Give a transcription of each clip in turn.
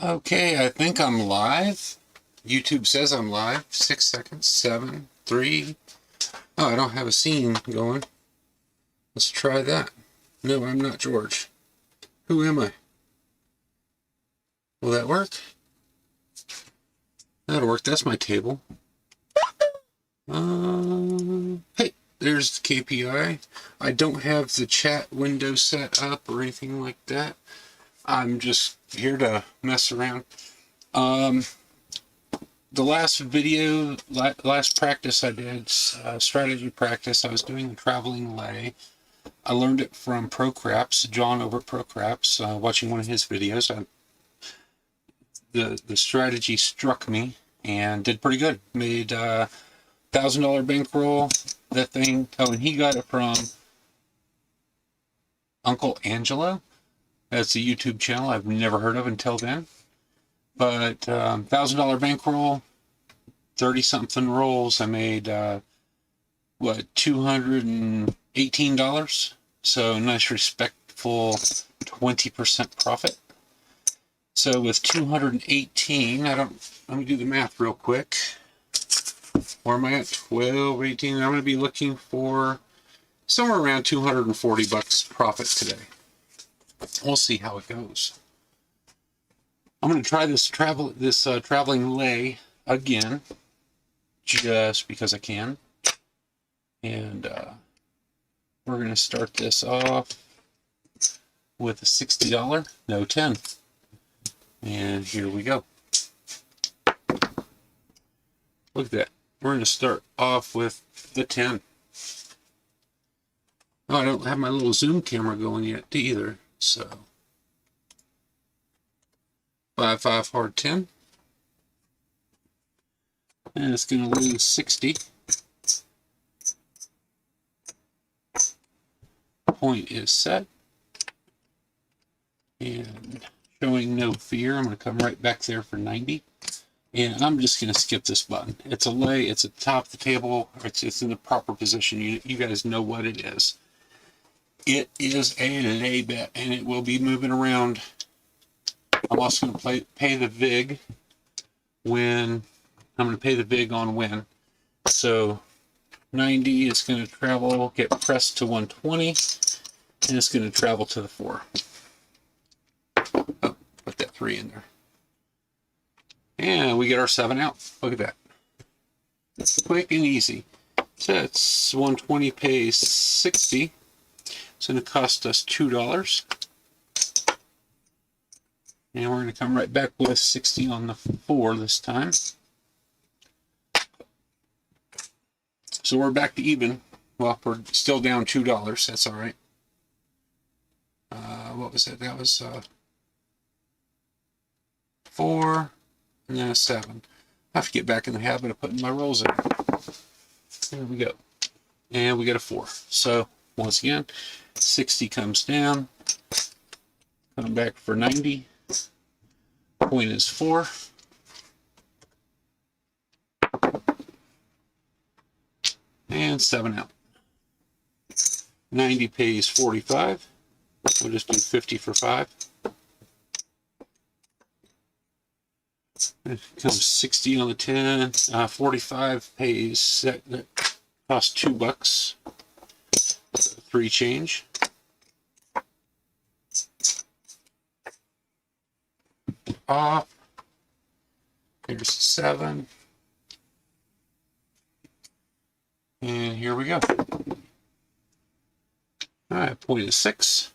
Okay, I think I'm live. YouTube says I'm live. 6 seconds. 7, 3. Oh, I don't have a scene going. Let's try that. No, I'm not George. Who am I? Will that work? That'll work. That's my table. Hey, there's the KPI. I don't have the chat window set up or anything like that. I'm just here to mess around. The last video, last practice I did, strategy practice, I was doing a traveling lay. I learned it from ProCraps, John over at ProCraps, watching one of his videos. The strategy struck me and did pretty good. Made $1,000 bankroll, that thing. Oh, and he got it from Uncle Angelo. That's a YouTube channel I've never heard of until then. But $1,000 bankroll, 30-something rolls. I made, $218? So nice, respectful 20% profit. So with 218, let me do the math real quick. Where am I at? 12, 18. I'm going to be looking for somewhere around 240 bucks profit today. We'll see how it goes. I'm going to try this traveling lay again, just because I can. And we're going to start this off with a $60, no 10. And here we go. Look at that. We're going to start off with the 10. Oh, I don't have my little zoom camera going yet either. So 5-5 hard 10. And it's going to lose 60. Point is set. And showing no fear, I'm going to come right back there for 90. And I'm just going to skip this button. It's a lay. It's at the top of the table. It's in the proper position. You guys know what it is. It is a lay bet, and it will be moving around. I'm also going to pay the VIG when I'm going to pay the VIG on win. So 90 is going to travel, get pressed to 120, and it's going to travel to the 4. Oh, put that 3 in there. And we get our 7 out. Look at that. Quick and easy. So it's 120 pays 60. It's going to cost us $2. And we're going to come right back with 60 on the 4 this time. So we're back to even. Well, we're still down $2. That's all right. What was it? That was 4 and then a 7. I have to get back in the habit of putting my rolls in. There we go. And we get a 4. So once again, 60 comes down. Come back for 90. Point is 4. And 7 out. 90 pays 45. We'll just do 50 for 5. It comes 60 on the 10. 45 pays, that costs $2. 3 change. Off. Here's 7. And here we go. Alright, point is 6.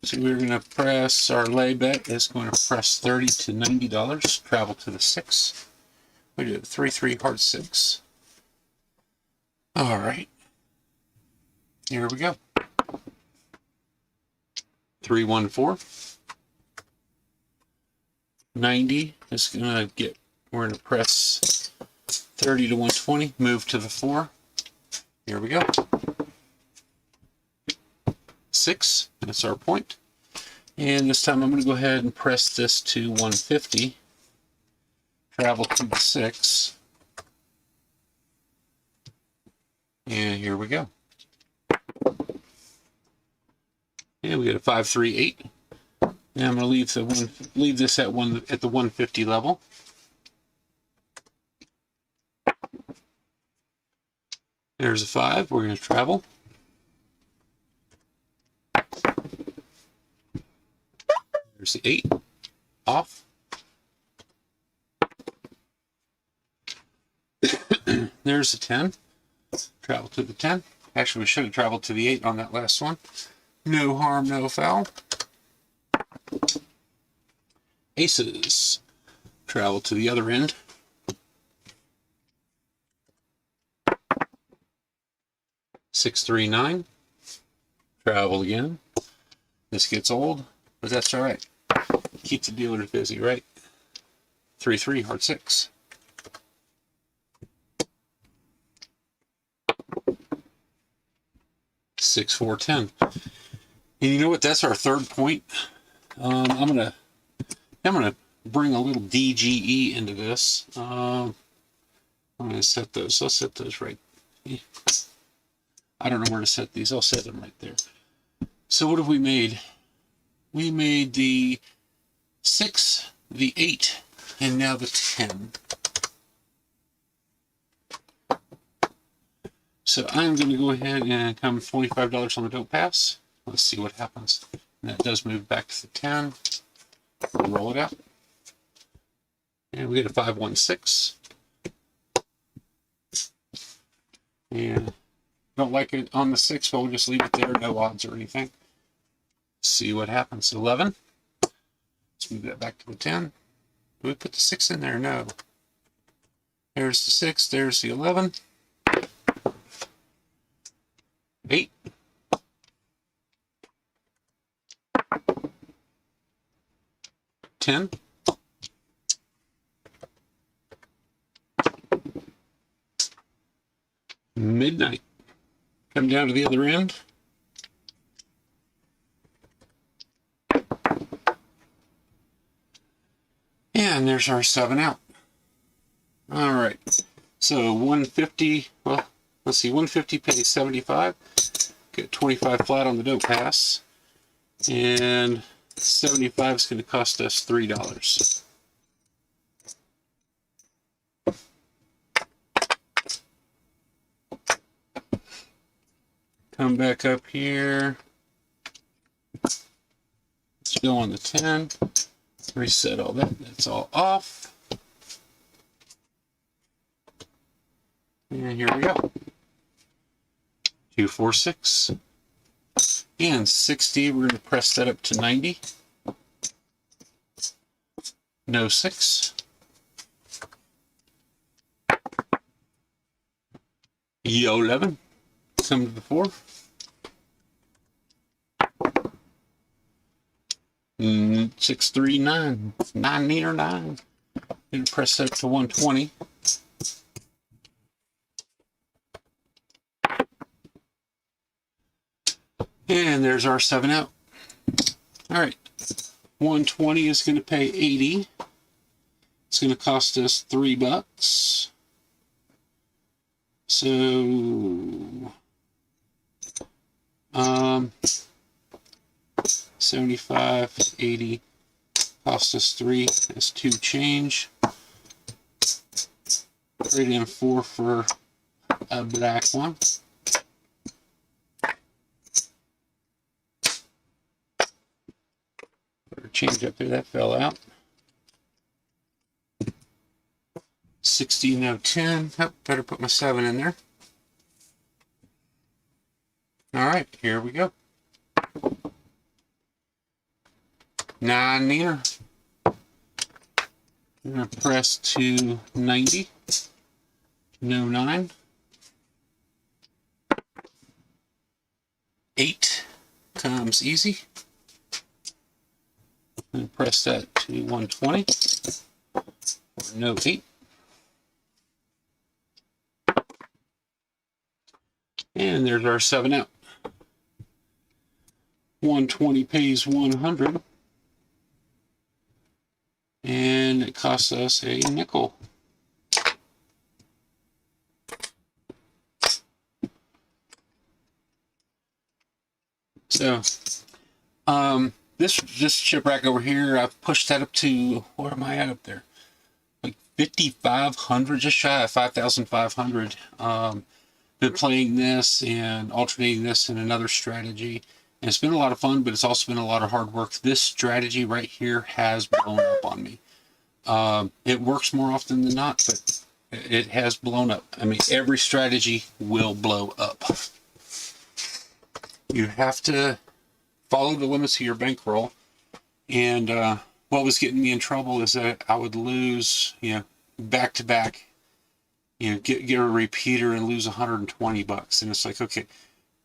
So we're going to press, our lay bet is going to press $30 to $90, travel to the 6. We do 3-3 hard 6. Alright. Here we go. 3-1-4. 90 is going to get, we're going to press 30 to 120, move to the 4. Here we go. 6, that's our point. And this time I'm going to go ahead and press this to 150. Travel to the 6. And here we go. And we get a 5-3-8. Now I'm going to leave this at the 150 level. There's a 5. We're going to travel. There's the 8. Off. There's the 10. Travel to the 10. Actually, we should have traveled to the 8 on that last one. No harm, no foul. Aces. Travel to the other end. Six, 3, 9. Travel again. This gets old, but that's all right. Keep the dealers busy, right? 3, 3, heart 6. Six, 4, 10. And you know what? That's our third point. I'm gonna bring a little DGE into this. I'm gonna set those. I'll set those right. I don't know where to set these. I'll set them right there. So what have we made? We made the 6, the 8, and now the 10. So I'm going to go ahead and come $25 on the Don't Pass. Let's see what happens. And that does move back to the 10. We'll roll it out. And we get a 5, 1, 6. And don't like it on the 6, but we'll just leave it there. No odds or anything. See what happens. 11. Let's move that back to the 10. Do we put the 6 in there? No. There's the 6. There's the 11. 8. 10. Midnight. Come down to the other end. And there's our 7 out. All right. So 150, well, let's see, 150 pays 75. Get 25 flat on the Don't Pass. And 75 is going to cost us $3. Come back up here. Let's go on the 10. Reset all that. That's all off. And here we go. 2, 4, 6. And 60. We're going to press that up to 90. No 6. Yo 11. Come to the 4. 6, 3, 9. 9 meter 9. Going to press that up to 120. And there's our 7 out. All right. 120 is going to pay 80. It's going to cost us $3. So 75, 80, cost us 3. That's 2 change. Trade in 4 for a black one. Change up there, that fell out. 60, no 10. Oh, better put my 7 in there. All right, here we go. 9 meter. I'm going to press to 90. No 9. 8 comes easy. And press that to 120. No 8. And there's our 7 out. 120 pays 100. And it costs us a nickel. So, this chip rack over here, I've pushed that up to, where am I at up there? Like 5,500, just shy of 5,500. Been playing this and alternating this in another strategy. And it's been a lot of fun, but it's also been a lot of hard work. This strategy right here has blown up on me. It works more often than not, but it has blown up. I mean, every strategy will blow up. You have to follow the limits of your bankroll. And what was getting me in trouble is that I would lose, back to back, get a repeater and lose $120. And it's like, okay,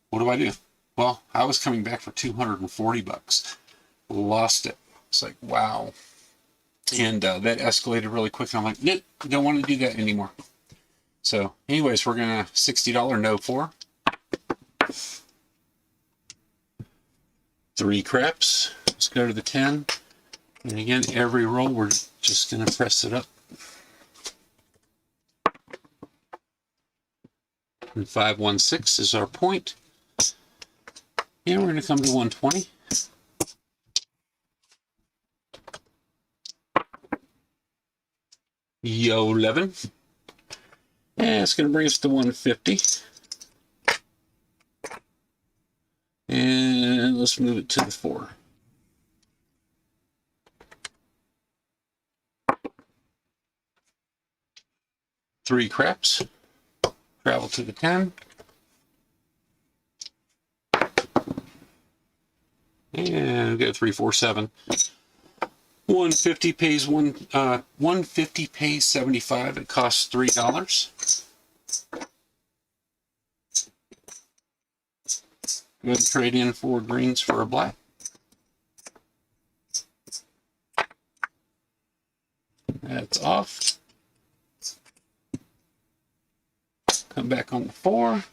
what do I do? Well, I was coming back for $240. Lost it. It's like, wow. And that escalated really quick. And I'm like, nope, don't want to do that anymore. So anyways, we're going to $60 no for 3 craps. Let's go to the 10. And again, every roll, we're just going to press it up. And 516 is our point. And we're going to come to 120. Yo 11. And it's going to bring us to 150. And let's move it to the 4. Three craps. Travel to the 10. And we've got 3, 4, 7. 150 pays 150 pays 75. It costs $3. Go ahead and trade in 4 greens for a black. That's off. Come back on the 4.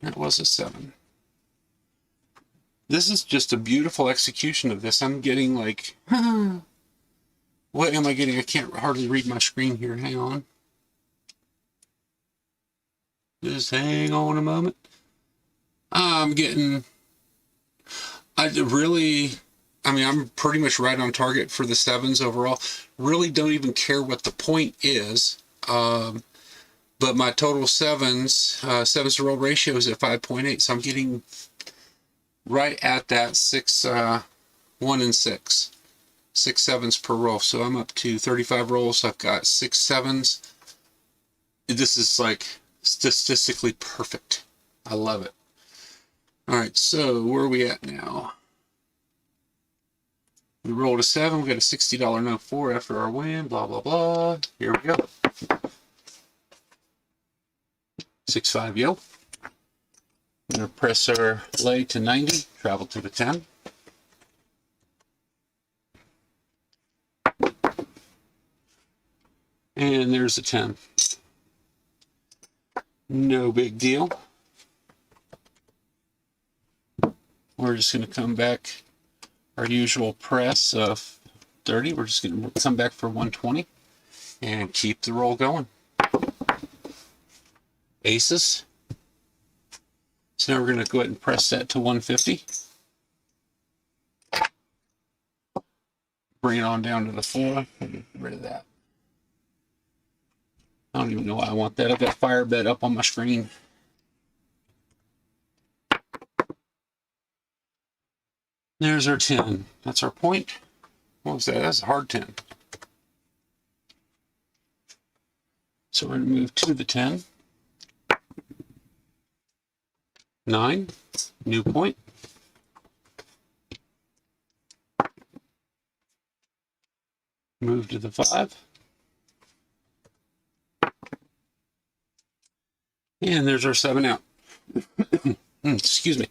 That was a 7. This is just a beautiful execution of this. I'm getting like, what am I getting? I can't hardly read my screen here. Hang on. Just hang on a moment. I'm getting, I'm pretty much right on target for the 7s overall. Really don't even care what the point is. But my total 7s to roll ratio is at 5.8. So I'm getting right at that 6, 1 and 6. 6 7s per roll. So I'm up to 35 rolls. I've got 6 7s. This is like statistically perfect. I love it. All right, so where are we at now? We rolled a 7. We got a $60 no for after our win. Blah, blah, blah. Here we go. 6 5 yo. I'm going to press our lay to 90. Travel to the 10. And there's a 10. No big deal. We're just going to come back our usual press of 30. We're just going to come back for 120 and keep the roll going. Aces. So now we're going to go ahead and press that to 150. Bring it on down to the 4. Get rid of that. I don't even know why I want that. I've got fire bet up on my screen. There's our 10. That's our point. What was that? That's a hard 10. So we're going to move to the 10. 9. New point. Move to the 5. And there's our 7 out. Excuse me.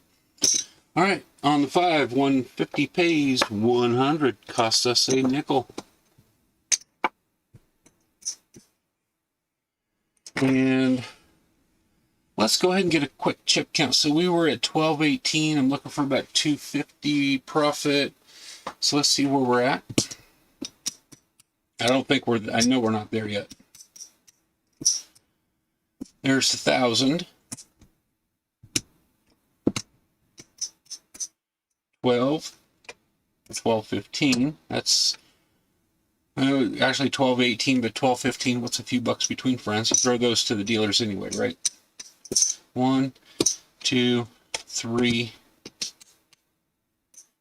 All right, on the 5, 150 pays 100. Cost us a nickel. And let's go ahead and get a quick chip count. So we were at 12.18. I'm looking for about 250 profit. So let's see where we're at. I know we're not there yet. There's 1,000. 12, 12.15. That's actually 12.18, but 12.15. What's a few bucks between friends? You throw those to the dealers anyway, right? 1, 2, 3,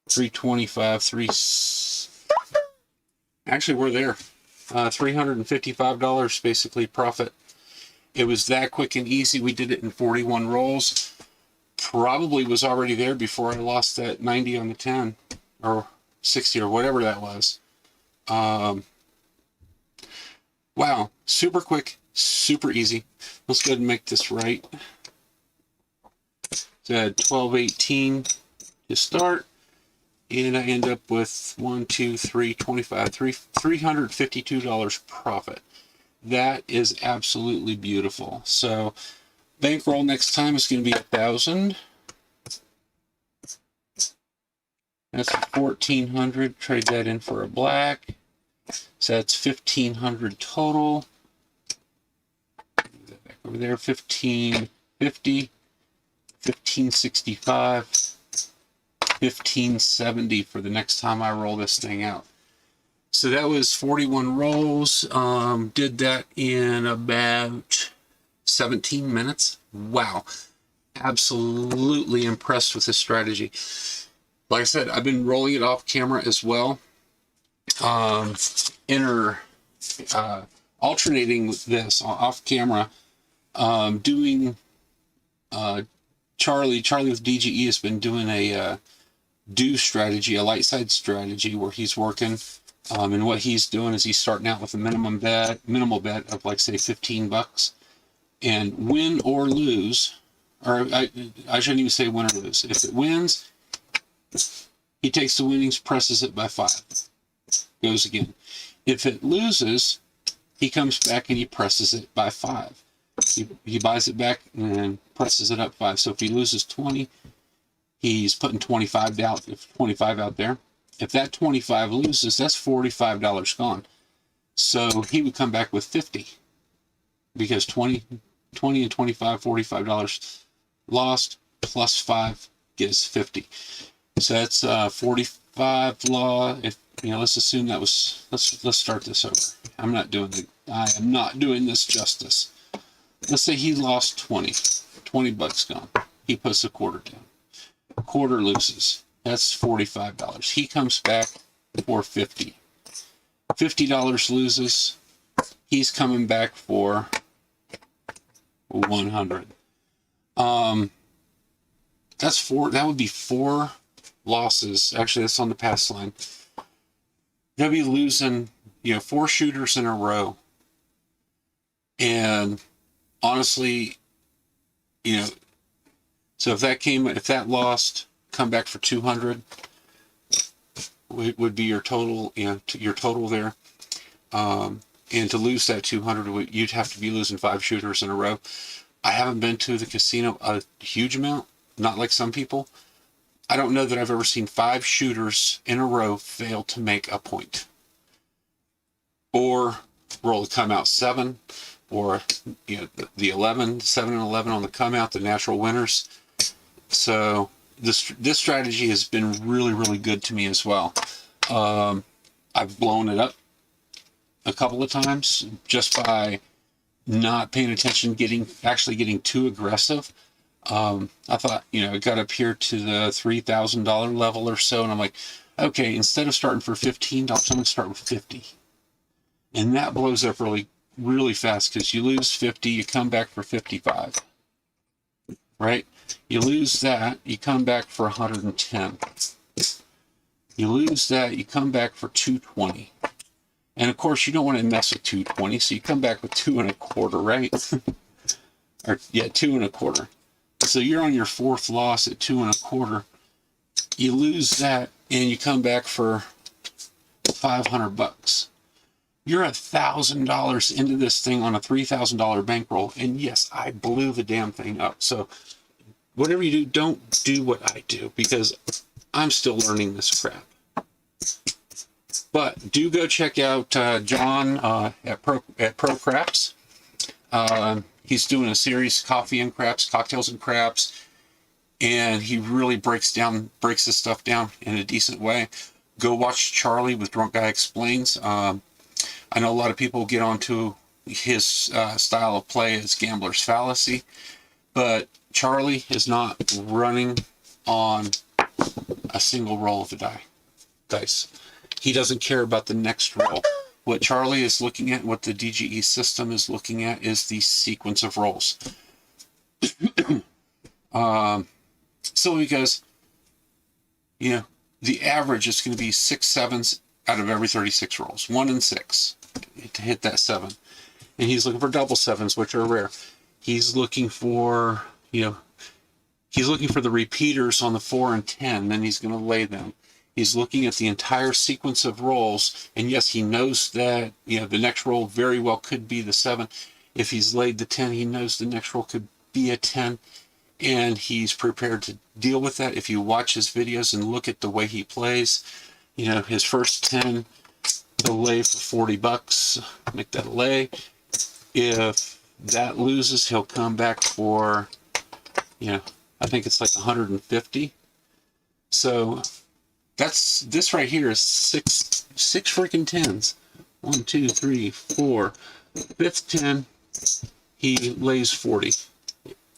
325, 3. Actually, we're there. $355 basically profit. It was that quick and easy. We did it in 41 rolls. Probably was already there before I lost that 90 on the 10 or 60 or whatever that was. Wow, super quick, super easy. Let's go ahead and make this right. So 12.18 to start, and I end up with 1, 2, 3, 25, $352 profit. That is absolutely beautiful. So bankroll next time is going to be 1,000. That's 1,400. Trade that in for a black. So that's 1,500 total. Move that back over there. 1,550, 1,565, 1,570 for the next time I roll this thing out. So that was 41 rolls. Did that in about 17 minutes. Wow. Absolutely impressed with this strategy. Like I said, I've been rolling it off camera as well. Alternating with this off camera, doing Charlie with DGE has been doing a do strategy, a light side strategy, where he's working, and what he's doing is he's starting out with a minimal bet of, like, say, $15, and win or lose, or I shouldn't even say win or lose. If it wins, he takes the winnings, presses it by 5, goes again. If it loses, he comes back and he presses it by 5. He buys it back and presses it up 5. So if he loses 20, he's putting 25 out. If 25 out there, if that 25 loses, that's $45 gone. So he would come back with 50, because 20 and 25, $45 lost, plus 5 gives 50. So that's 45 law. If let's assume that was, let's start this over. I am not doing this justice. Let's say he lost 20 bucks gone. He puts a quarter down. A quarter loses. That's $45. He comes back for 50. $50 loses. He's coming back for 100. That's 4. That would be 4 losses. Actually, that's on the pass line. They'll be losing, 4 shooters in a row. And honestly, so if that lost, come back for 200 would be your total, your total there. And to lose that 200, you'd have to be losing 5 shooters in a row. I haven't been to the casino a huge amount, not like some people. I don't know that I've ever seen 5 shooters in a row fail to make a point, or roll the come out 7, or the 11, 7 and 11 on the come out, the natural winners. So this strategy has been really, really good to me as well. I've blown it up a couple of times just by not paying attention, getting too aggressive. I thought, it got up here to the $3,000 level or so, and I'm like, okay, instead of starting for $15, I'm going to start with 50. And that blows up really, really fast, because you lose 50, you come back for 55. Right? You lose that, you come back for 110. You lose that, you come back for 220. And of course, you don't want to mess with 220, so you come back with 2 1/4, right? 2 1/4. So you're on your 4th loss at 2 1/4. You lose that, and you come back for $500. You're $1,000 into this thing on a $3,000 bankroll, and yes, I blew the damn thing up. So whatever you do, don't do what I do, because I'm still learning this crap. But do go check out John at Pro Craps. He's doing a series, Coffee and Craps, Cocktails and Craps, and he really breaks this stuff down in a decent way. go watch Charlie with Drunk Guy Explains. I know a lot of people get onto his style of play as Gambler's Fallacy, but Charlie is not running on a single roll of the dice. He doesn't care about the next roll. What Charlie is looking at, what the DGE system is looking at, is the sequence of rolls. So he goes, you know, the average is going to be 6 sevens out of every 36 rolls, 1 and 6 to hit that 7. And he's looking for double sevens, which are rare. He's looking for, you know, he's looking for the repeaters on the 4 and 10. Then he's going to lay them. He's looking at the entire sequence of rolls. And yes, he knows that, you know, the next roll very well could be the 7. If he's laid the 10, he knows the next roll could be a 10. And he's prepared to deal with that. If you watch his videos and look at the way he plays, you know, his first 10, he'll lay for $40, make that a lay. If that loses, he'll come back for, you know, I think it's like 150. So that's, this right here is six freaking 10s. 1, 2, 3, 4. Fifth 10, he lays 40.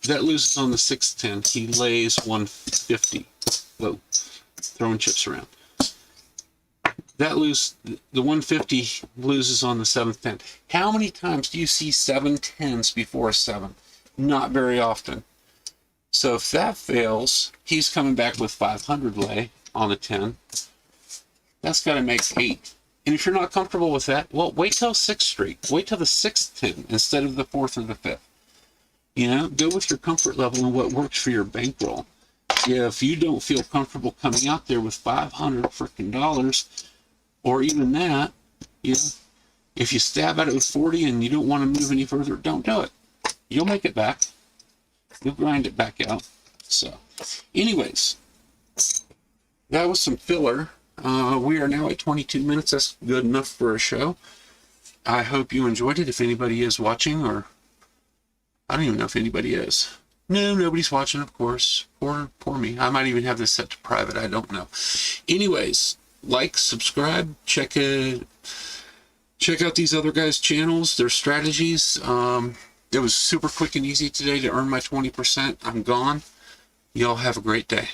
That loses on the 6th 10. He lays 150. Whoa, throwing chips around. That the 150 loses on the 7th 10. How many times do you see 7 10s before a 7? Not very often. So if that fails, he's coming back with 500 lay on the 10. That's got to make 8. And if you're not comfortable with that, well, wait till 6th Street. Wait till the 6th 10 instead of the 4th or the 5th. You know, go with your comfort level and what works for your bankroll. If you don't feel comfortable coming out there with $500 freaking dollars, or even that, you know, if you stab at it with 40 and you don't want to move any further, don't do it. You'll make it back. You'll grind it back out. So, anyways, that was some filler. We are now at 22 minutes. That's good enough for a show. I hope you enjoyed it. If anybody is watching, or I don't even know if anybody is. No, nobody's watching, of course. Poor me. I might even have this set to private. I don't know. Anyways, like, subscribe, check out these other guys' channels, their strategies. It was super quick and easy today to earn my 20%. I'm gone. Y'all have a great day.